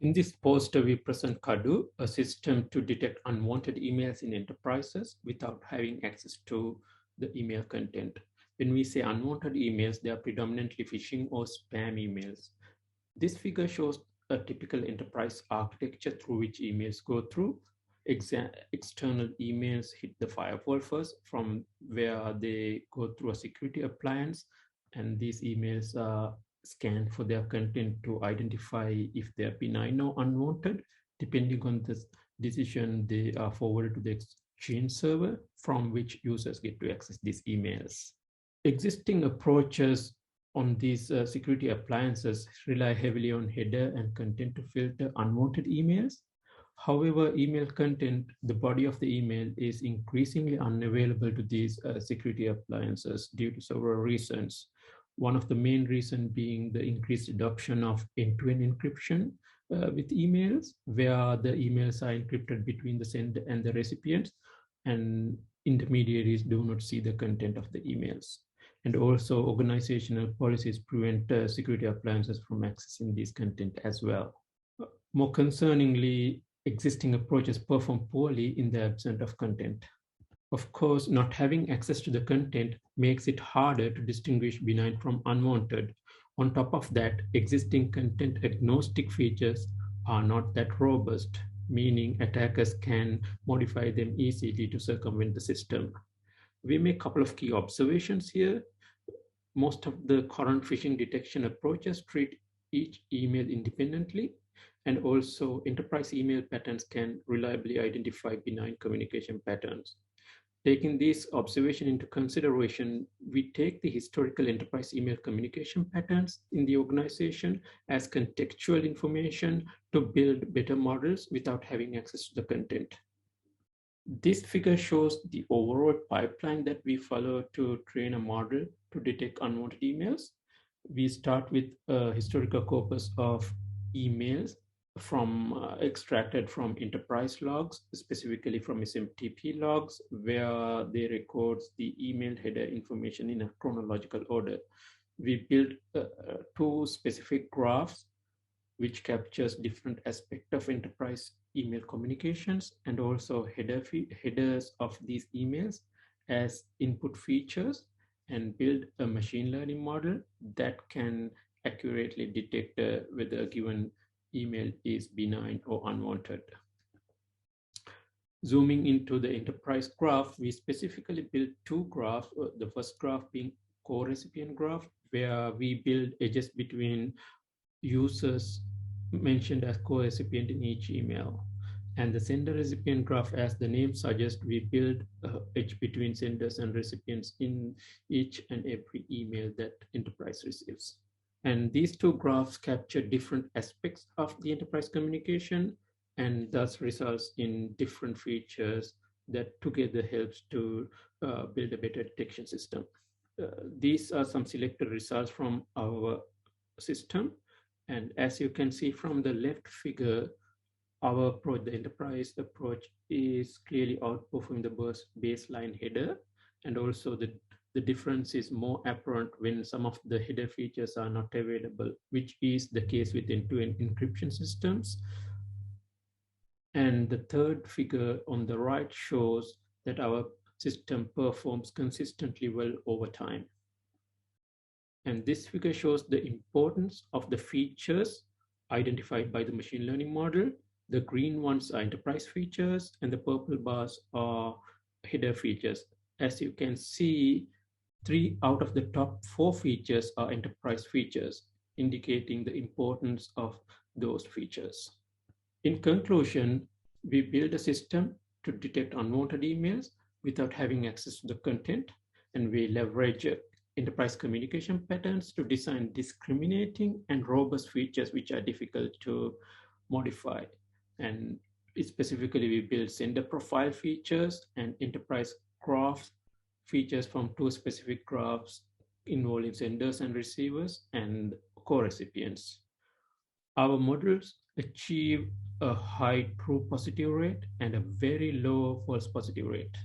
In this poster, we present CADUE, a system to detect unwanted emails in enterprises without having access to the email content. When we say unwanted emails, they are predominantly phishing or spam emails. This figure shows a typical enterprise architecture through which emails go through. External emails hit the firewall first, from where they go through a security appliance, and these emails are scanned for their content to identify if they are benign or unwanted. Depending on this decision, they are forwarded to the Exchange server from which users get to access these emails. Existing approaches on these security appliances rely heavily on header and content to filter unwanted emails. However, email content, the body of the email, is increasingly unavailable to these security appliances due to several reasons. One of the main reasons being the increased adoption of end-to-end encryption with emails, where the emails are encrypted between the sender and the recipients, and intermediaries do not see the content of the emails. And also organizational policies prevent security appliances from accessing this content as well. More concerningly, existing approaches perform poorly in the absence of content. Of course, not having access to the content makes it harder to distinguish benign from unwanted. On top of that, existing content agnostic features are not that robust, meaning attackers can modify them easily to circumvent the system. We make a couple of key observations here. Most of the current phishing detection approaches treat each email independently, and also enterprise email patterns can reliably identify benign communication patterns. Taking this observation into consideration, we take the historical enterprise email communication patterns in the organization as contextual information to build better models without having access to the content. This figure shows the overall pipeline that we follow to train a model to detect unwanted emails. We start with a historical corpus of emails extracted from enterprise logs, specifically from SMTP logs, where they record the email header information in a chronological order. We built two specific graphs which captures different aspects of enterprise email communications, and also headers of these emails as input features, and build a machine learning model that can accurately detect whether a given email is benign or unwanted. Zooming into the enterprise graph, we specifically built two graphs, the first graph being co-recipient graph, where we build edges between users mentioned as co-recipient in each email. And the sender recipient graph, as the name suggests, we build an edge between senders and recipients in each and every email that enterprise receives. And these two graphs capture different aspects of the enterprise communication, and thus results in different features that together helps to build a better detection system. These are some selected results from our system. And as you can see from the left figure, our approach, the enterprise approach, is clearly outperforming the baseline header. And also the difference is more apparent when some of the header features are not available, which is the case with end-to-end encryption systems. And the third figure on the right shows that our system performs consistently well over time. And this figure shows the importance of the features identified by the machine learning model. The green ones are enterprise features, and the purple bars are header features. As you can see, 3 out of the top 4 features are enterprise features, indicating the importance of those features. In conclusion, we build a system to detect unwanted emails without having access to the content, and we leverage enterprise communication patterns to design discriminating and robust features which are difficult to modify. And specifically, we build sender profile features and enterprise graph features from 2 specific graphs involving senders and receivers and co-recipients. Our models achieve a high true positive rate and a very low false positive rate.